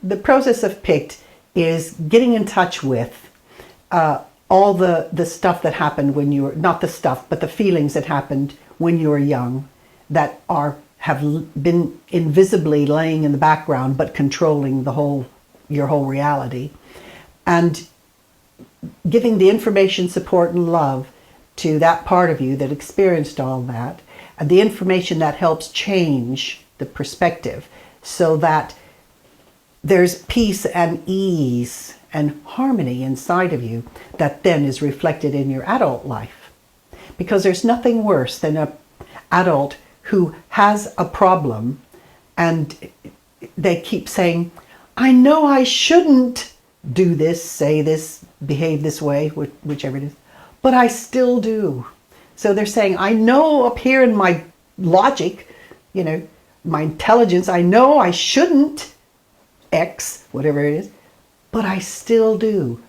the process of PICT is getting in touch with all the stuff that happened when you were, not the stuff, but the feelings that happened when you were young that have been invisibly laying in the background but controlling your whole reality. And giving the information, support, and love to that part of you that experienced all that, and the information that helps change the perspective so that there's peace and ease and harmony inside of you that then is reflected in your adult life. Because there's nothing worse than an adult who has a problem and they keep saying, I know I shouldn't do this, say this, behave this way, whichever it is, but I still do. So they're saying, I know up here in my logic, my intelligence, I know I shouldn't X, whatever it is, but I still do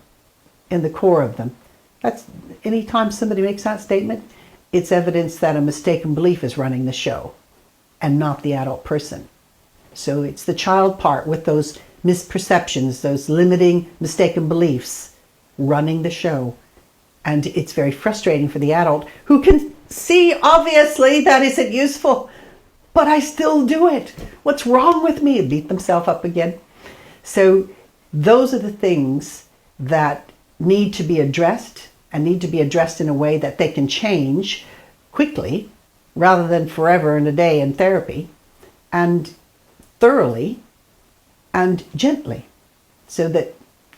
in the core of them. That's anytime somebody makes that statement, it's evidence that a mistaken belief is running the show and not the adult person. So it's the child part with those misperceptions, those limiting mistaken beliefs running the show. And it's very frustrating for the adult who can see obviously that isn't useful, but I still do it. What's wrong with me? Beat themselves up again. So those are the things that need to be addressed and need to be addressed in a way that they can change quickly rather than forever and a day in therapy, and thoroughly and gently, so that,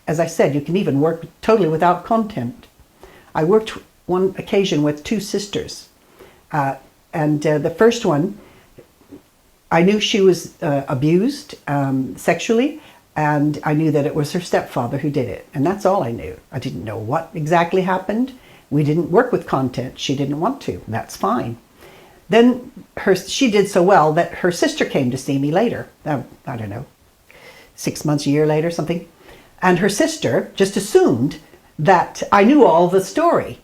as I said, you can even work totally without content. I worked one occasion with two sisters, and the first one, I knew she was abused sexually, and I knew that it was her stepfather who did it, and that's all I knew. I didn't know what exactly happened. We didn't work with content. She didn't want to. That's fine. Then she did so well that her sister came to see me later. I don't know, 6 months, a year later, something. And her sister just assumed that I knew all the story.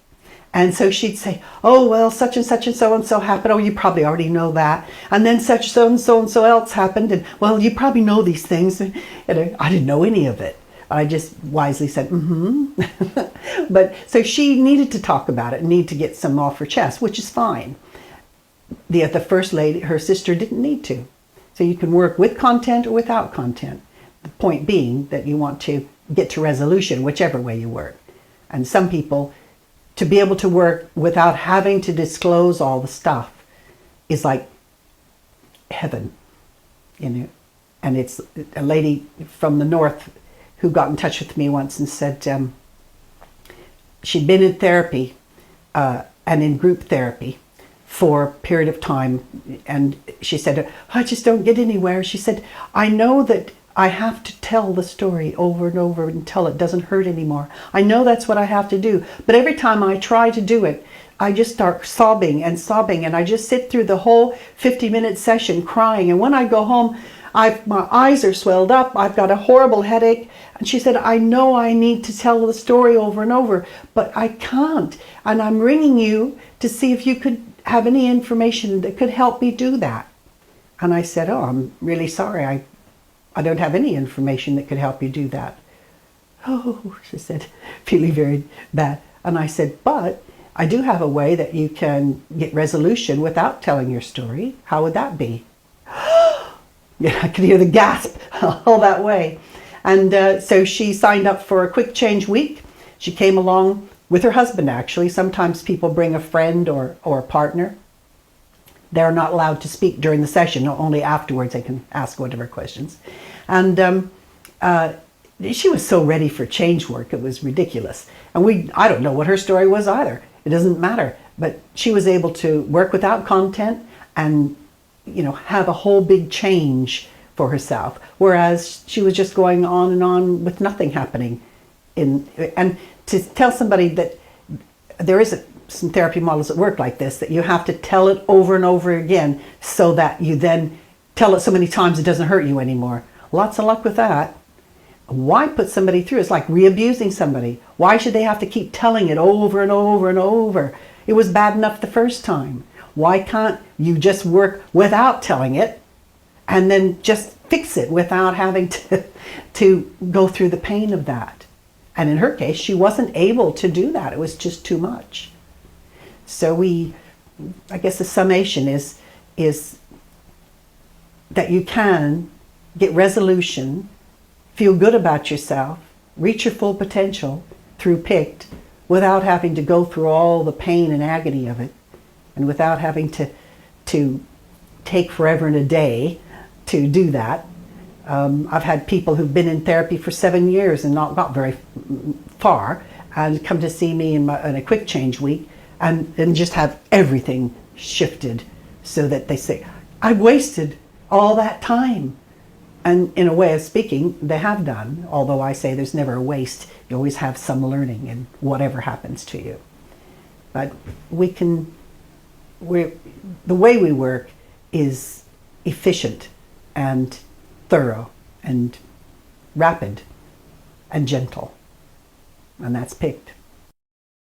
And so she'd say, oh, well, such and so happened. Oh, you probably already know that. And then such and so else happened. And well, you probably know these things. And I didn't know any of it. I just wisely said, But so she needed to talk about it, needed to get some off her chest, which is fine. The first lady, her sister, didn't need to. So you can work with content or without content. The point being that you want to get to resolution, whichever way you work. And some people, to be able to work without having to disclose all the stuff is like heaven, And it's a lady from the north who got in touch with me once and said she'd been in therapy and in group therapy for a period of time. And she said, I just don't get anywhere. She said, I know that I have to tell the story over and over until it doesn't hurt anymore. I know that's what I have to do. But every time I try to do it, I just start sobbing, and I just sit through the whole 50-minute session crying. And when I go home, my eyes are swelled up. I've got a horrible headache. And she said, I know I need to tell the story over and over, but I can't. And I'm ringing you to see if you could have any information that could help me do that. And I said, oh, I'm really sorry. I don't have any information that could help you do that. Oh, she said, feeling very bad. And I said, but I do have a way that you can get resolution without telling your story. How would that be? Yeah, I could hear the gasp all that way. And so she signed up for a quick change week. She came along with her husband, actually. Sometimes people bring a friend or a partner. They're not allowed to speak during the session. Only afterwards they can ask whatever questions. And she was so ready for change work, it was ridiculous. And I don't know what her story was either. It doesn't matter. But she was able to work without content and, have a whole big change for herself. Whereas she was just going on and on with nothing happening. And to tell somebody that there is some therapy models that work like this, that you have to tell it over and over again so that you then tell it so many times it doesn't hurt you anymore. Lots of luck with that. Why put somebody through? It's like re-abusing somebody. Why should they have to keep telling it over and over and over? It was bad enough the first time. Why can't you just work without telling it and then just fix it without having to go through the pain of that. And in her case, she wasn't able to do that. It was just too much. So I guess the summation is that you can get resolution, feel good about yourself, reach your full potential through PICT without having to go through all the pain and agony of it, and without having to take forever and a day to do that. I've had people who've been in therapy for 7 years and not got very far, and come to see me in a quick change week and just have everything shifted, so that they say, I've wasted all that time. And in a way of speaking, they have done, although I say there's never a waste. You always have some learning in whatever happens to you. But the way we work is efficient and thorough and rapid and gentle. And that's PICT.